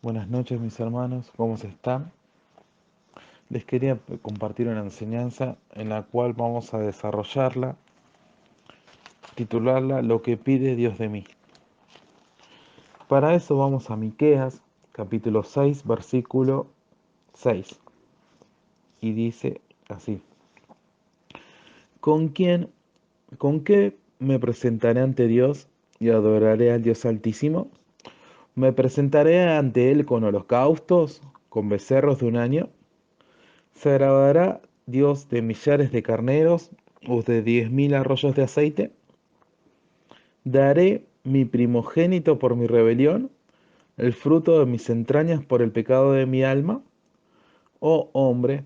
Buenas noches mis hermanos, ¿cómo se están? Les quería compartir una enseñanza en la cual vamos a desarrollarla, titularla Lo que pide Dios de mí. Para eso vamos a Miqueas, capítulo 6, versículo 6, y dice así: ¿Con quién, con qué me presentaré ante Dios y adoraré al Dios Altísimo? ¿Me presentaré ante Él con holocaustos, con becerros de un año? ¿Se agradará Dios de millares de carneros o de 10.000 arroyos de aceite? ¿Daré mi primogénito por mi rebelión, el fruto de mis entrañas por el pecado de mi alma? Oh hombre,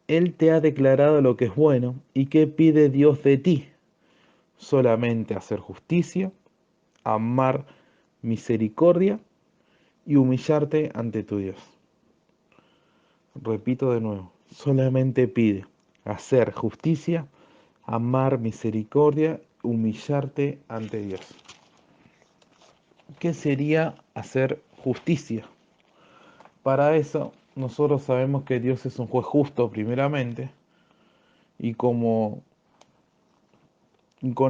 Él te ha declarado lo que es bueno, ¿y qué pide Dios de ti? Solamente hacer justicia, amar misericordia y humillarte ante tu Dios. Repito de nuevo, solamente pide hacer justicia, amar misericordia, humillarte ante Dios. ¿Qué sería hacer justicia? Para eso, nosotros sabemos que Dios es un juez justo primeramente, y con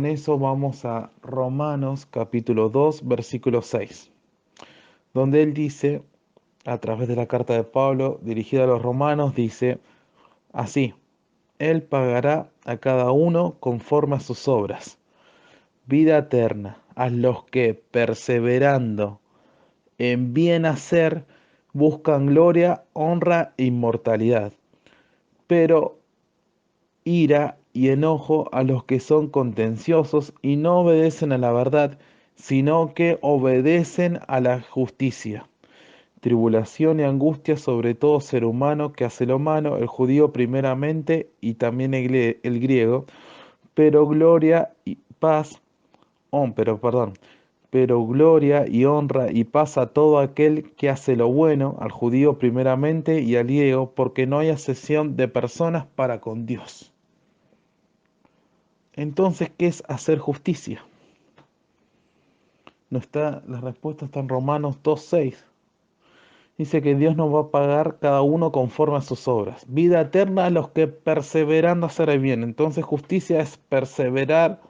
eso vamos a Romanos capítulo 2, versículo 6, donde él dice, a través de la carta de Pablo dirigida a los romanos, dice así: Él pagará a cada uno conforme a sus obras. Vida eterna a los que, perseverando en bien hacer, buscan gloria, honra e inmortalidad, pero ira y enojo a los que son contenciosos y no obedecen a la verdad, sino que obedecen a la justicia. Tribulación y angustia sobre todo ser humano que hace lo malo, el judío primeramente y también el griego, pero gloria y paz, pero gloria y honra y paz a todo aquel que hace lo bueno, al judío primeramente y al griego, porque no hay acepción de personas para con Dios. Entonces, ¿qué es hacer justicia? No está, la respuesta está en Romanos 2:6. Dice que Dios nos va a pagar cada uno conforme a sus obras. Vida eterna a los que perseverando hacer el bien. Entonces, justicia es perseverar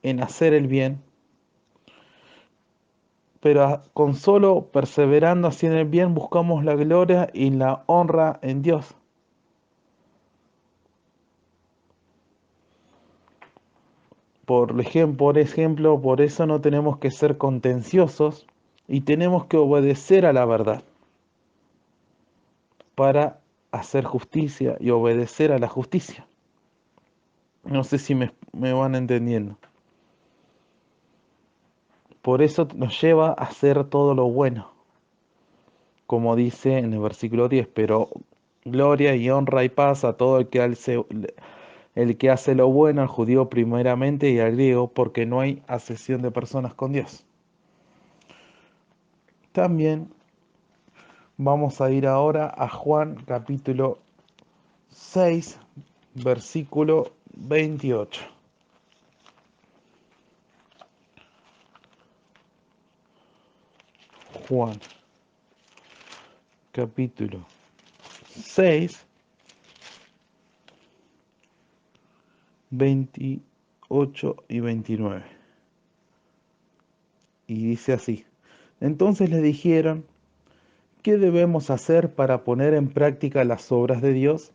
en hacer el bien, pero con solo perseverando haciendo el bien buscamos la gloria y la honra en Dios. Por ejemplo, por eso no tenemos que ser contenciosos y tenemos que obedecer a la verdad para hacer justicia y obedecer a la justicia. No sé si me van entendiendo. Por eso nos lleva a hacer todo lo bueno, como dice en el versículo 10, pero gloria y honra y paz a todo el que hace lo bueno, al judío primeramente y al griego, porque no hay acepción de personas con Dios. También vamos a ir ahora a Juan capítulo 6, versículo 28. Juan capítulo 6, 28 y 29. Y dice así: Entonces le dijeron, ¿qué debemos hacer para poner en práctica las obras de Dios?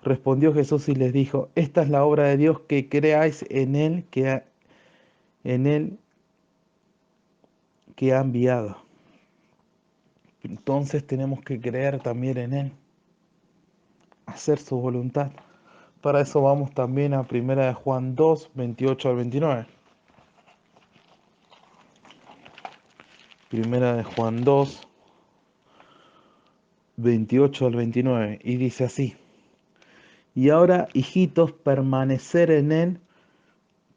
Respondió Jesús y les dijo, esta es la obra de Dios, que creáis en él que ha enviado. Entonces tenemos que creer también en él, hacer su voluntad. Para eso vamos también a 1 Juan 2, 28 al 29. 1 Juan 2, 28 al 29. Y dice así: Y ahora, hijitos, permanecer en él,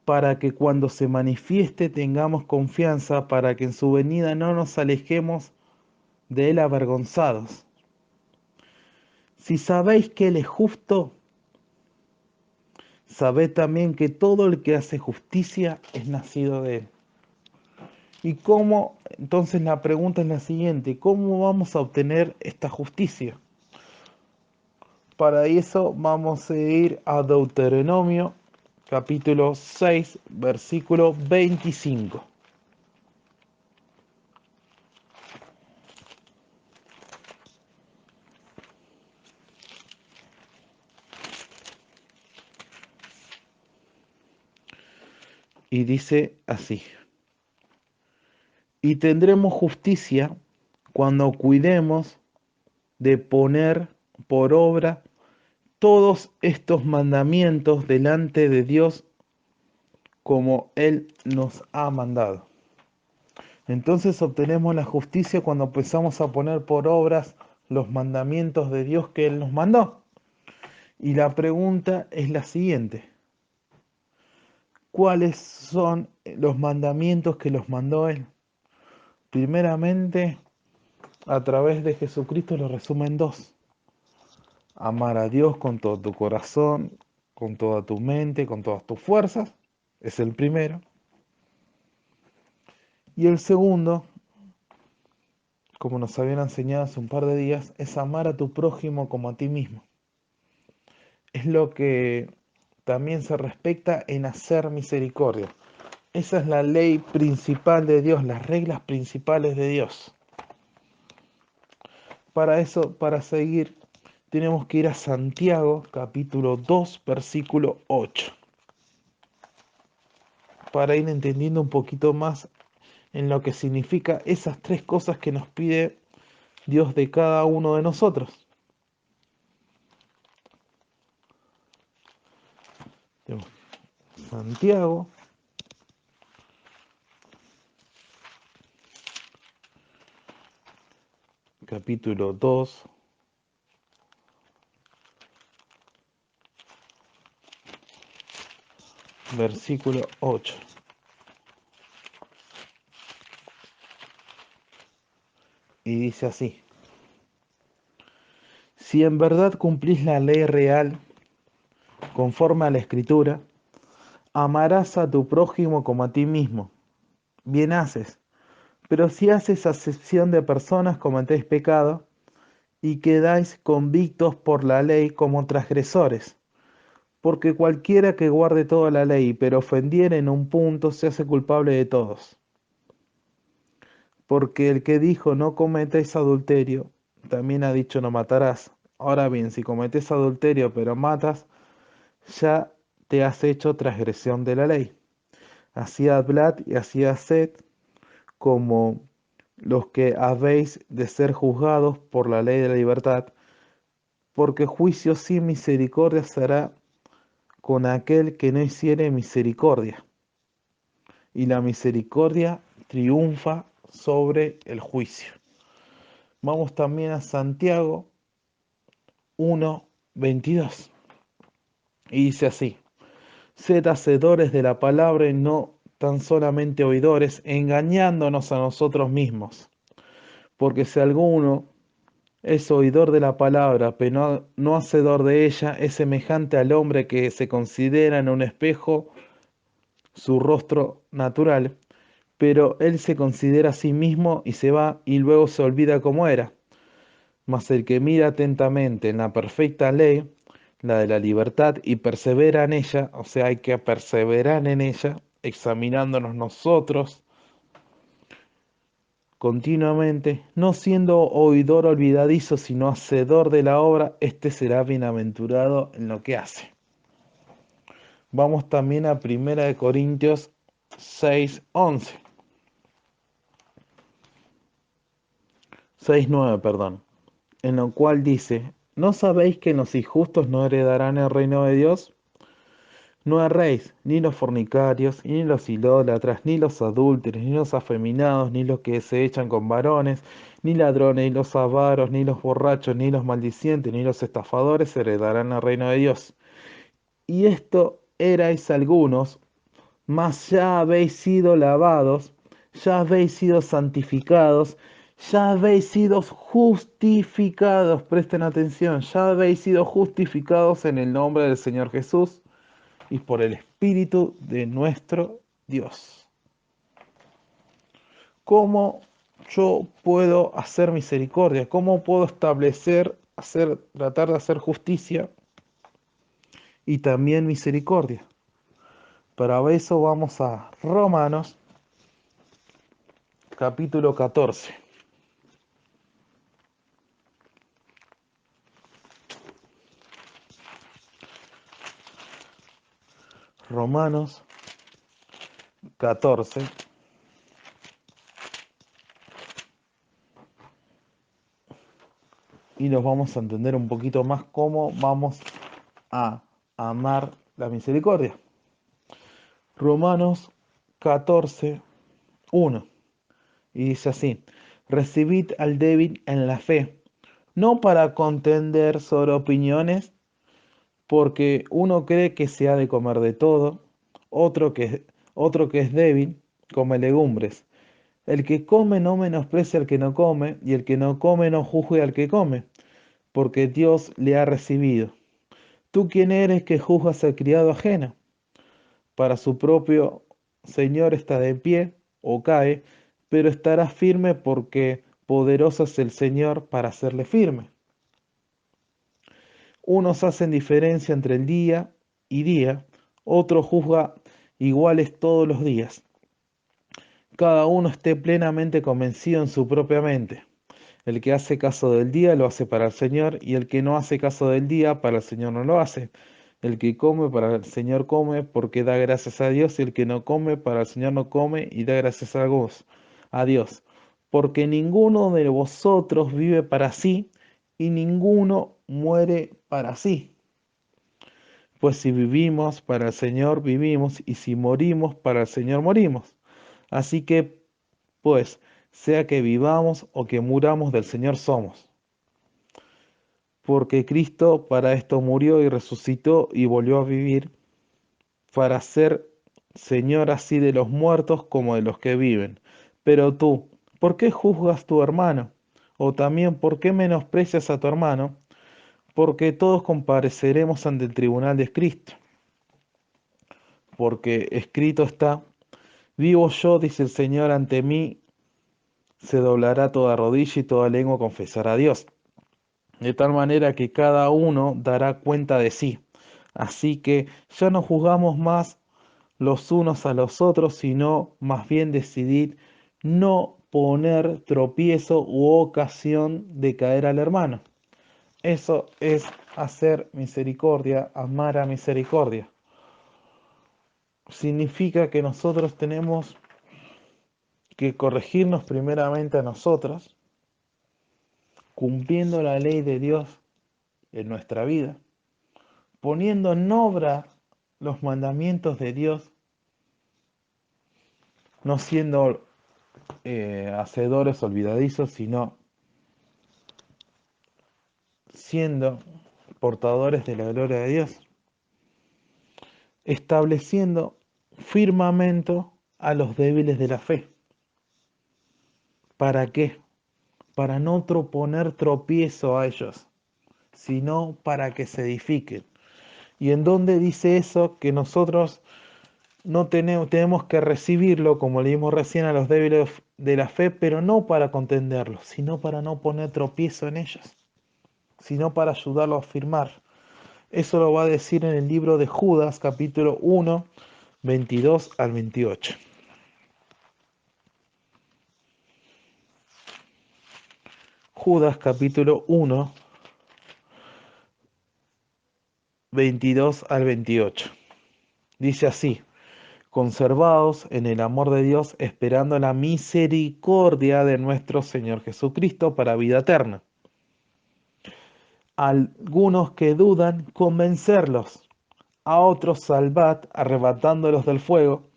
para que cuando se manifieste tengamos confianza, para que en su venida no nos alejemos de él avergonzados. Si sabéis que él es justo, sabed también que todo el que hace justicia es nacido de él. ¿Y cómo? Entonces la pregunta es la siguiente, ¿cómo vamos a obtener esta justicia? Para eso vamos a ir a Deuteronomio, capítulo 6, versículo 25. Y dice así, y tendremos justicia cuando cuidemos de poner por obra todos estos mandamientos delante de Dios como Él nos ha mandado. Entonces obtenemos la justicia cuando empezamos a poner por obras los mandamientos de Dios que Él nos mandó. Y la pregunta es la siguiente. ¿Cuáles son los mandamientos que los mandó Él? Primeramente, a través de Jesucristo lo resume en dos. Amar a Dios con todo tu corazón, con toda tu mente, con todas tus fuerzas. Es el primero. Y el segundo, como nos habían enseñado hace un par de días, es amar a tu prójimo como a ti mismo. Es lo que también se respecta en hacer misericordia. Esa es la ley principal de Dios, las reglas principales de Dios. Para eso, para seguir, tenemos que ir a Santiago, capítulo 2, versículo 8, para ir entendiendo un poquito más en lo que significa esas tres cosas que nos pide Dios de cada uno de nosotros. Santiago, capítulo 2, versículo 8. Y dice así, si en verdad cumplís la ley real, conforme a la Escritura, amarás a tu prójimo como a ti mismo. Bien haces, pero si haces acepción de personas, cometéis pecado y quedáis convictos por la ley como transgresores. Porque cualquiera que guarde toda la ley, pero ofendiere en un punto, se hace culpable de todos. Porque el que dijo no cometéis adulterio, también ha dicho no matarás. Ahora bien, si cometes adulterio pero matas, ya te has hecho transgresión de la ley. Así hablad y así haced como los que habéis de ser juzgados por la ley de la libertad, porque juicio sin misericordia será con aquel que no hiciere misericordia, y la misericordia triunfa sobre el juicio. Vamos también a Santiago 1:22, y dice así, sed hacedores de la palabra y no tan solamente oidores, engañándonos a nosotros mismos, porque si alguno es oidor de la palabra, pero no hacedor de ella, es semejante al hombre que se considera en un espejo su rostro natural, pero él se considera a sí mismo y se va y luego se olvida cómo era. Mas el que mira atentamente en la perfecta ley, la de la libertad, y persevera en ella, o sea, hay que perseverar en ella, examinándonos nosotros continuamente, no siendo oidor olvidadizo, sino hacedor de la obra, este será bienaventurado en lo que hace. Vamos también a 1 Corintios 6:11. 6:9, perdón, en lo cual dice, ¿no sabéis que los injustos no heredarán el reino de Dios? No erréis, ni los fornicarios, ni los idólatras, ni los adúlteros, ni los afeminados, ni los que se echan con varones, ni ladrones, ni los avaros, ni los borrachos, ni los maldicientes, ni los estafadores heredarán el reino de Dios. Y esto erais algunos, mas ya habéis sido lavados, ya habéis sido santificados, ya habéis sido justificados, presten atención, ya habéis sido justificados en el nombre del Señor Jesús y por el Espíritu de nuestro Dios. ¿Cómo yo puedo hacer misericordia? ¿Cómo puedo establecer, tratar de hacer justicia y también misericordia? Para eso vamos a Romanos capítulo 14. Romanos 14. Y nos vamos a entender un poquito más cómo vamos a amar la misericordia. Romanos 14, 1. Y dice así: recibid al débil en la fe, no para contender sobre opiniones, porque uno cree que se ha de comer de todo, otro que es débil come legumbres. El que come no menosprecia al que no come, y el que no come no juzgue al que come, porque Dios le ha recibido. ¿Tú quién eres que juzgas al criado ajeno? Para su propio Señor está de pie o cae, pero estará firme porque poderoso es el Señor para hacerle firme. Unos hacen diferencia entre el día y día, otros juzga iguales todos los días. Cada uno esté plenamente convencido en su propia mente. El que hace caso del día lo hace para el Señor, y el que no hace caso del día para el Señor no lo hace. El que come para el Señor come porque da gracias a Dios, y el que no come para el Señor no come y da gracias a Dios. Porque ninguno de vosotros vive para sí, y ninguno muere para sí. Pues si vivimos, para el Señor vivimos, y si morimos, para el Señor morimos. Así que, pues, sea que vivamos o que muramos, del Señor somos. Porque Cristo para esto murió y resucitó y volvió a vivir, para ser Señor así de los muertos como de los que viven. Pero tú, ¿por qué juzgas a tu hermano? O también, ¿por qué menosprecias a tu hermano? Porque todos compareceremos ante el tribunal de Cristo. Porque escrito está: vivo yo, dice el Señor, ante mí se doblará toda rodilla y toda lengua confesará a Dios. De tal manera que cada uno dará cuenta de sí. Así que ya no juzgamos más los unos a los otros, sino más bien decidir no poner tropiezo u ocasión de caer al hermano. Eso es hacer misericordia, amar a misericordia. Significa que nosotros tenemos que corregirnos primeramente a nosotros, cumpliendo la ley de Dios en nuestra vida, poniendo en obra los mandamientos de Dios, no siendo hacedores olvidadizos, sino siendo portadores de la gloria de Dios, estableciendo firmamento a los débiles de la fe. ¿Para qué? Para no poner tropiezo a ellos, sino para que se edifiquen. ¿Y en dónde dice eso? Que nosotros no tenemos que recibirlo, como leímos recién, a los débiles de la fe, pero no para contenderlos, sino para no poner tropiezo en ellos, sino para ayudarlos a firmar. Eso lo va a decir en el libro de Judas, capítulo 1, 22 al 28. Judas, capítulo 1, 22 al 28. Dice así: conservados en el amor de Dios, esperando la misericordia de nuestro Señor Jesucristo para vida eterna. Algunos que dudan, convencerlos; a otros salvad, arrebatándolos del fuego;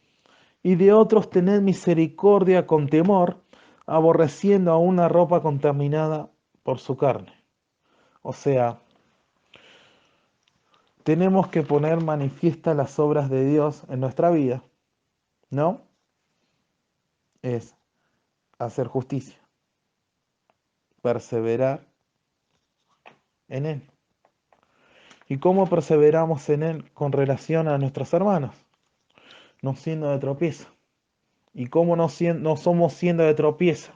y de otros tened misericordia con temor, aborreciendo a una ropa contaminada por su carne. O sea, tenemos que poner manifiestas las obras de Dios en nuestra vida, ¿no? Es hacer justicia, perseverar en Él. ¿Y cómo perseveramos en Él con relación a nuestros hermanos? No siendo de tropiezo. ¿Y cómo no somos siendo de tropiezo?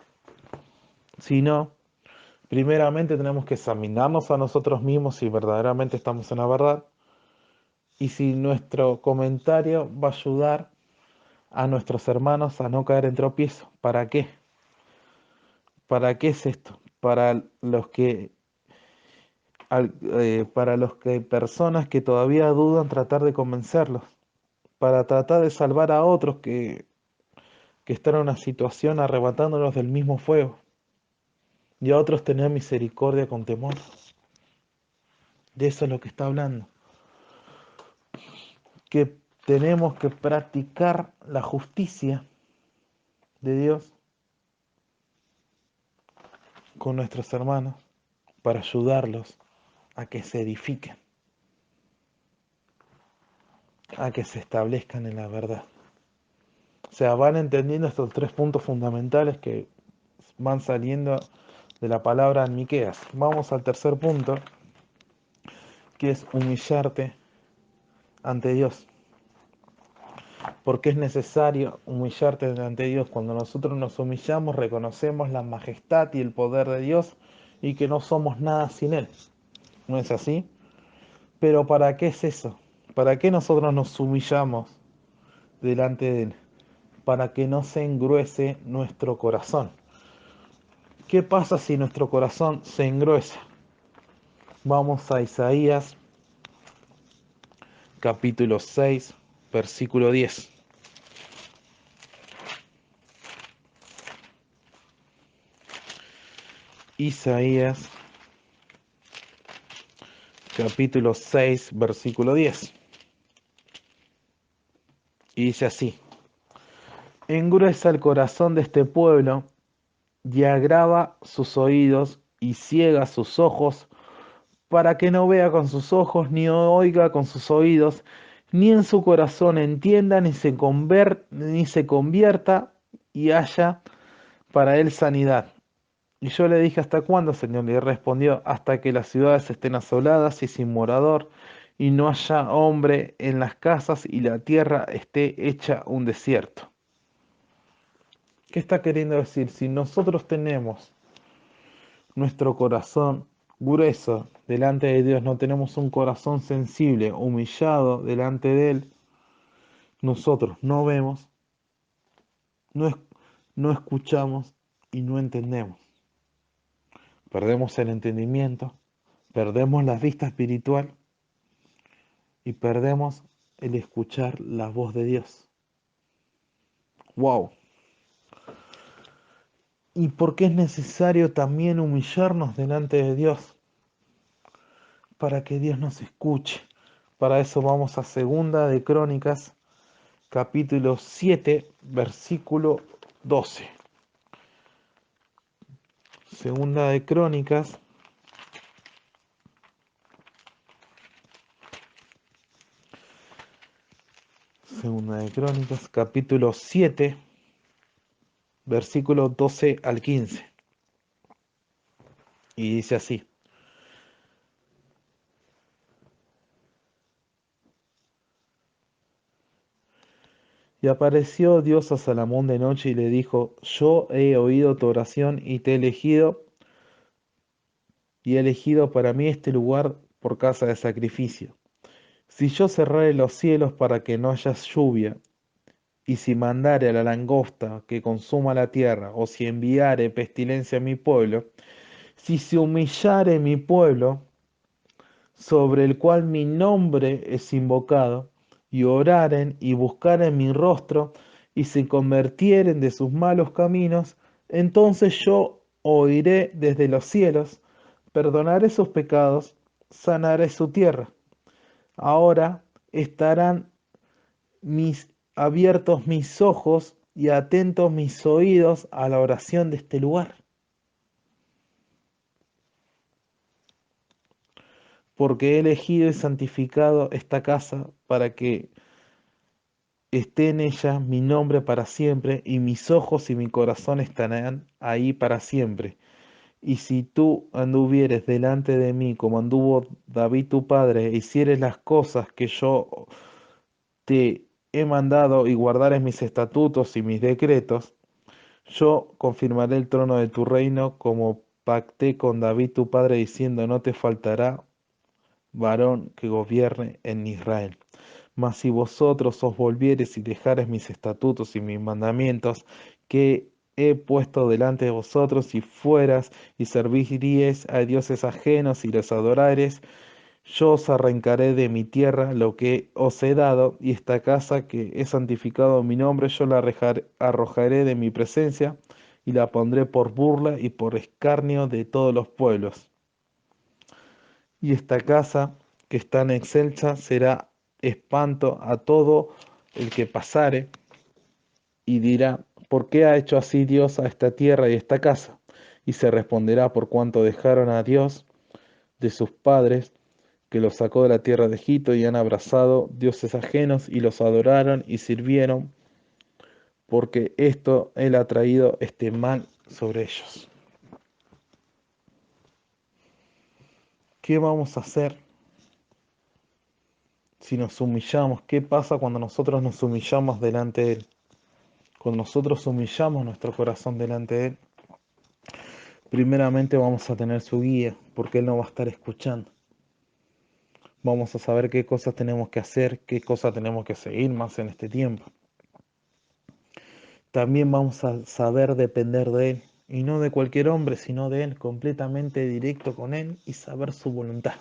Sino, primeramente tenemos que examinarnos a nosotros mismos si verdaderamente estamos en la verdad y si nuestro comentario va a ayudar a nuestros hermanos a no caer en tropiezo. ¿Para qué? ¿Para qué es esto? Para los que personas que todavía dudan, tratar de convencerlos, para tratar de salvar a otros que están en una situación arrebatándolos del mismo fuego, y a otros tener misericordia con temor. De eso es lo que está hablando. Que tenemos que practicar la justicia de Dios con nuestros hermanos para ayudarlos a que se edifiquen, a que se establezcan en la verdad. O sea, van entendiendo estos tres puntos fundamentales que van saliendo de la palabra en Miqueas. Vamos al tercer punto, que es humillarte ante Dios. Porque es necesario humillarte ante Dios. Cuando nosotros nos humillamos, reconocemos la majestad y el poder de Dios y que no somos nada sin Él. ¿No es así? Pero ¿para qué es eso? ¿Para qué nosotros nos humillamos delante de Él? Para que no se engruese nuestro corazón. ¿Qué pasa si nuestro corazón se engruesa? Vamos a Isaías capítulo 6, versículo 10. Isaías capítulo 6, versículo 10. Y dice así: engruesa el corazón de este pueblo y agrava sus oídos y ciega sus ojos, para que no vea con sus ojos, ni oiga con sus oídos, ni en su corazón entienda, ni se convierta y haya para él sanidad. Y yo le dije: ¿hasta cuándo, Señor? Y él respondió: hasta que las ciudades estén asoladas y sin morador, y no haya hombre en las casas, y la tierra esté hecha un desierto. ¿Qué está queriendo decir? Si nosotros tenemos nuestro corazón grueso delante de Dios, no tenemos un corazón sensible, humillado delante de Él, nosotros no vemos, no, no escuchamos y no entendemos. Perdemos el entendimiento, perdemos la vista espiritual y perdemos el escuchar la voz de Dios. ¡Wow! ¿Y por qué es necesario también humillarnos delante de Dios? Para que Dios nos escuche. Para eso vamos a Segunda de Crónicas, capítulo 7, versículo 12. Segunda de Crónicas, capítulo 7, versículo 12 al 15. Y dice así: y apareció Dios a Salomón de noche y le dijo: yo he oído tu oración y te he elegido para mí este lugar por casa de sacrificio. Si yo cerrare los cielos para que no haya lluvia, y si mandare a la langosta que consuma la tierra, o si enviare pestilencia a mi pueblo, si se humillare mi pueblo, sobre el cual mi nombre es invocado, y oraren y buscaren mi rostro, y se convirtieren de sus malos caminos, entonces yo oiré desde los cielos, perdonaré sus pecados, sanaré su tierra. Ahora estarán abiertos mis ojos y atentos mis oídos a la oración de este lugar, porque he elegido y santificado esta casa para que esté en ella mi nombre para siempre, y mis ojos y mi corazón estarán ahí para siempre. Y si tú anduvieres delante de mí como anduvo David tu padre, e hicieres las cosas que yo te he mandado y guardares mis estatutos y mis decretos, yo confirmaré el trono de tu reino como pacté con David tu padre diciendo, no te faltará varón que gobierne en Israel. Mas si vosotros os volviereis y dejareis mis estatutos y mis mandamientos que he puesto delante de vosotros, y fueras y serviríais a dioses ajenos y los adorareis, yo os arrancaré de mi tierra lo que os he dado, y esta casa que he santificado mi nombre, yo la arrojaré de mi presencia, y la pondré por burla y por escarnio de todos los pueblos. Y esta casa que es tan excelsa será espanto a todo el que pasare, y dirá, ¿por qué ha hecho así Dios a esta tierra y esta casa? Y se responderá, por cuanto dejaron a Dios de sus padres, que los sacó de la tierra de Egipto, y han abrazado dioses ajenos y los adoraron y sirvieron, porque esto Él ha traído este mal sobre ellos. ¿Qué vamos a hacer si nos humillamos? ¿Qué pasa cuando nosotros nos humillamos delante de Él? Cuando nosotros humillamos nuestro corazón delante de Él, primeramente vamos a tener su guía, porque Él nos va a estar escuchando. Vamos a saber qué cosas tenemos que hacer, qué cosas tenemos que seguir más en este tiempo. También vamos a saber depender de Él, y no de cualquier hombre, sino de Él, completamente directo con Él, y saber su voluntad,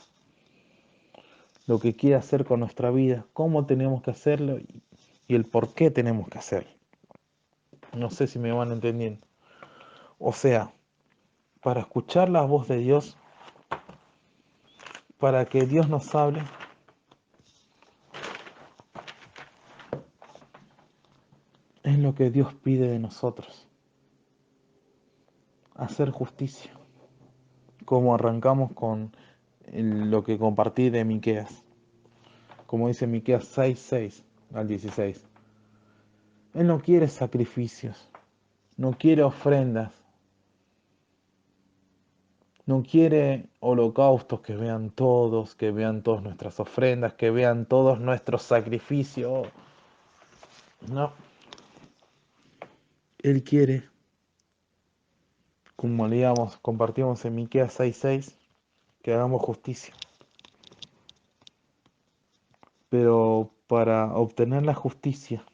lo que quiere hacer con nuestra vida, cómo tenemos que hacerlo y el por qué tenemos que hacerlo. No sé si me van entendiendo. O sea, para escuchar la voz de Dios, para que Dios nos hable, es lo que Dios pide de nosotros, hacer justicia, como arrancamos con lo que compartí de Miqueas, como dice Miqueas 6:6 al 16. Él no quiere sacrificios, no quiere ofrendas, no quiere holocaustos que vean todas nuestras ofrendas, que vean todos nuestros sacrificios. No, Él quiere, como leíamos, compartimos en Miqueas 6:6, que hagamos justicia. Pero para obtener la justicia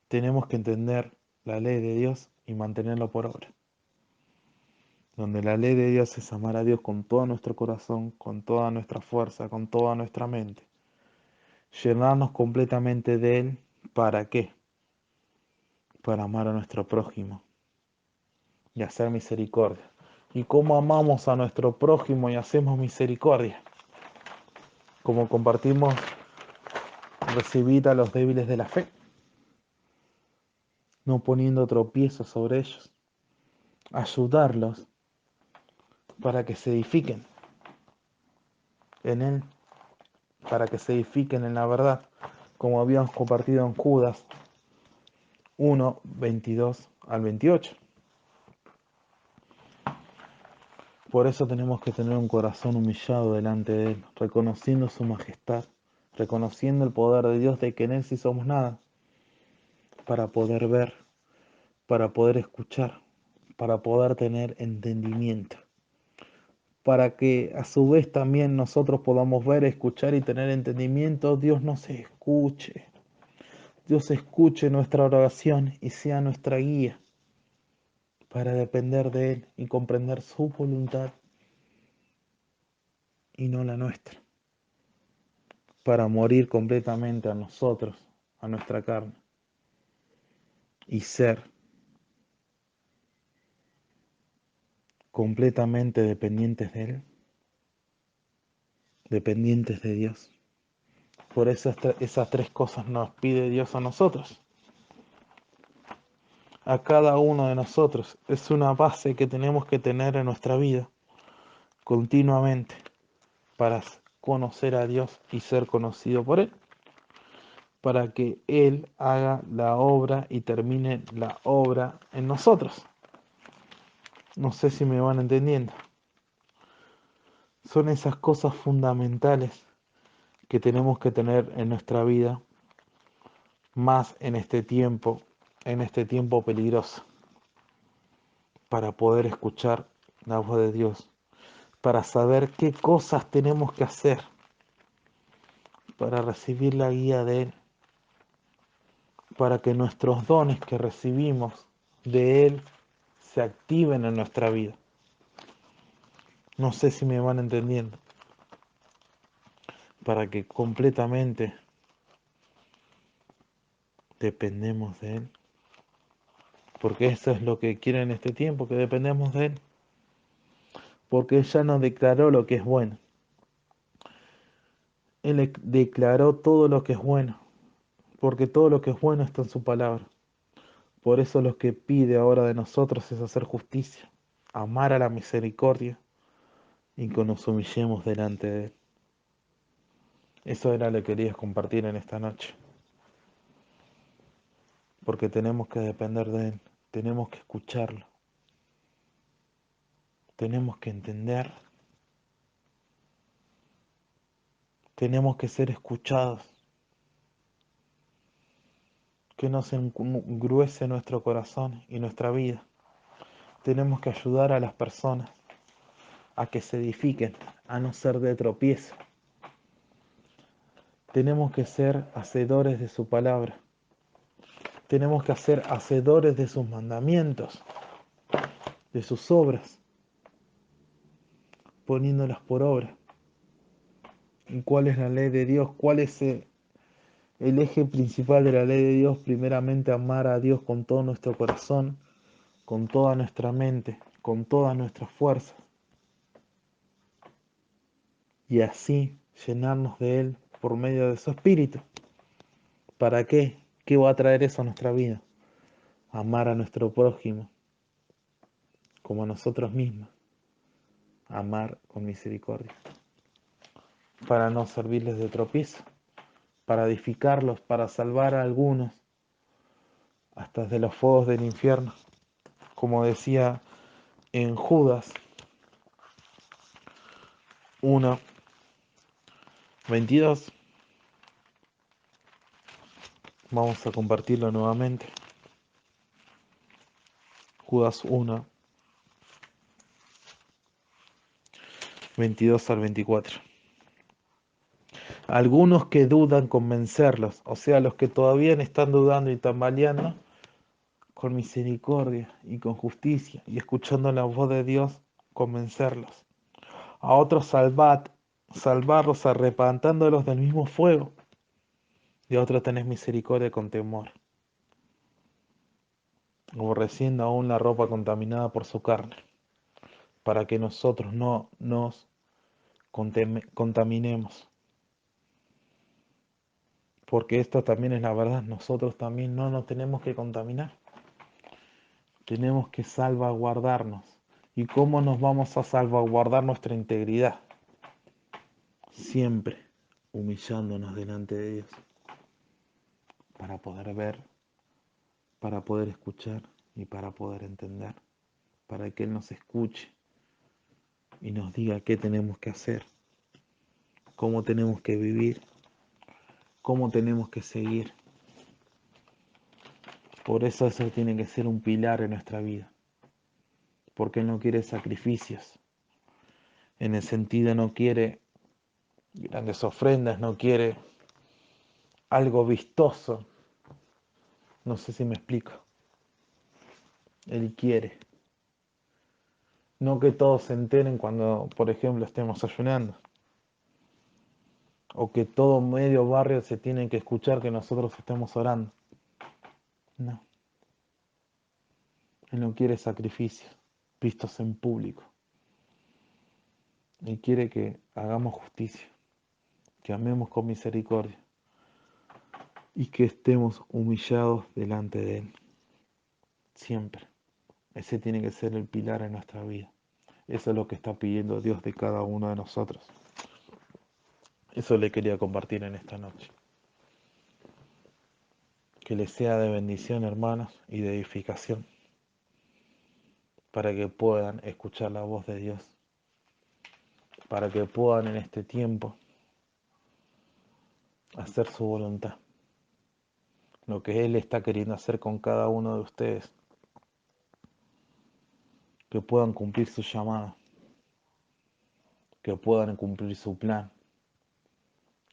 tenemos que entender la ley de Dios y mantenerlo por obra. Donde la ley de Dios es amar a Dios con todo nuestro corazón, con toda nuestra fuerza, con toda nuestra mente. Llenarnos completamente de Él. ¿Para qué? Para amar a nuestro prójimo y hacer misericordia. ¿Y cómo amamos a nuestro prójimo y hacemos misericordia? Como compartimos, recibir a los débiles de la fe, no poniendo tropiezos sobre ellos. Ayudarlos para que se edifiquen en Él, para que se edifiquen en la verdad, como habíamos compartido en Judas 1:22 al 28. Por eso tenemos que tener un corazón humillado delante de Él, reconociendo su majestad, reconociendo el poder de Dios, de que en Él sí somos nada, para poder ver, para poder escuchar, para poder tener entendimiento, para que a su vez también nosotros podamos ver, escuchar y tener entendimiento. Dios escuche nuestra oración y sea nuestra guía para depender de Él y comprender su voluntad y no la nuestra, para morir completamente a nosotros, a nuestra carne, y ser completamente dependientes de Él, dependientes de Dios. Por eso esas tres cosas nos pide Dios a nosotros, a cada uno de nosotros. Es una base que tenemos que tener en nuestra vida continuamente para conocer a Dios y ser conocido por Él, para que Él haga la obra y termine la obra en nosotros. No sé si me van entendiendo. Son esas cosas fundamentales que tenemos que tener en nuestra vida más en este tiempo peligroso, para poder escuchar la voz de Dios, para saber qué cosas tenemos que hacer, para recibir la guía de Él, para que nuestros dones que recibimos de Él se activen en nuestra vida. No sé si me van entendiendo, para que completamente dependemos de Él, porque eso es lo que quiere en este tiempo, que dependemos de Él, porque Él ya nos declaró lo que es bueno. Él declaró todo lo que es bueno, porque todo lo que es bueno está en su palabra. Por eso lo que pide ahora de nosotros es hacer justicia, amar a la misericordia y que nos humillemos delante de Él. Eso era lo que querías compartir en esta noche, porque tenemos que depender de Él, tenemos que escucharlo, tenemos que entender, tenemos que ser escuchados, que nos engruese nuestro corazón y nuestra vida. Tenemos que ayudar a las personas a que se edifiquen, a no ser de tropiezo. Tenemos que ser hacedores de su palabra. Tenemos que ser hacedores de sus mandamientos, de sus obras, poniéndolas por obra. ¿Y cuál es la ley de Dios? ¿Cuál es el eje principal de la ley de Dios? Primeramente, amar a Dios con todo nuestro corazón, con toda nuestra mente, con todas nuestras fuerzas. Y así llenarnos de Él por medio de su Espíritu. ¿Para qué? ¿Qué va a traer eso a nuestra vida? Amar a nuestro prójimo como a nosotros mismos. Amar con misericordia. Para no servirles de tropiezo. Para edificarlos, para salvar a algunos hasta de los fuegos del infierno. Como decía en Judas 1:22. Vamos a compartirlo nuevamente. Judas 1:22-24. Algunos que dudan convencerlos, o sea, los que todavía están dudando y tambaleando, con misericordia y con justicia, y escuchando la voz de Dios, convencerlos. A otros salvarlos arrebatándolos del mismo fuego, y a otros tenés misericordia con temor, aborreciendo aún la ropa contaminada por su carne, para que nosotros no nos contaminemos. Porque esto también es la verdad, nosotros también no nos tenemos que contaminar, tenemos que salvaguardarnos. ¿Y cómo nos vamos a salvaguardar nuestra integridad? Siempre humillándonos delante de Dios, para poder ver, para poder escuchar y para poder entender, para que Él nos escuche y nos diga qué tenemos que hacer, cómo tenemos que vivir, cómo tenemos que seguir. Por eso tiene que ser un pilar en nuestra vida, porque Él no quiere sacrificios, en el sentido no quiere grandes ofrendas, no quiere algo vistoso, no sé si me explico. Él quiere, no que todos se enteren cuando, por ejemplo, estemos ayunando, o que todo medio barrio se tiene que escuchar que nosotros estemos orando. No, Él no quiere sacrificios vistos en público. Él quiere que hagamos justicia, que amemos con misericordia y que estemos humillados delante de Él. Siempre. Ese tiene que ser el pilar en nuestra vida. Eso es lo que está pidiendo Dios de cada uno de nosotros. Eso le quería compartir en esta noche. Que les sea de bendición, hermanos, y de edificación, para que puedan escuchar la voz de Dios, para que puedan en este tiempo hacer su voluntad, lo que Él está queriendo hacer con cada uno de ustedes, que puedan cumplir su llamada, que puedan cumplir su plan,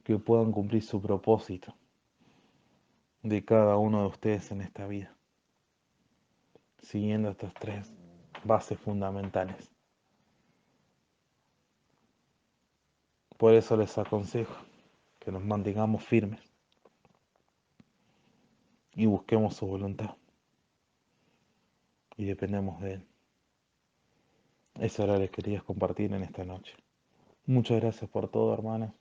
que puedan cumplir su propósito de cada uno de ustedes en esta vida, siguiendo estas tres bases fundamentales. Por eso les aconsejo que nos mantengamos firmes y busquemos su voluntad y dependemos de Él. Eso era lo que quería compartir en esta noche. Muchas gracias por todo, hermanos.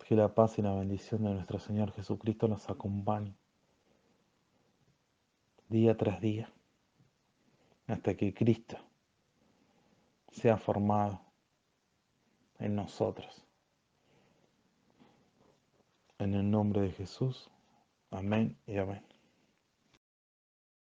Que la paz y la bendición de nuestro Señor Jesucristo nos acompañe día tras día hasta que Cristo sea formado en nosotros. En el nombre de Jesús. Amén y amén.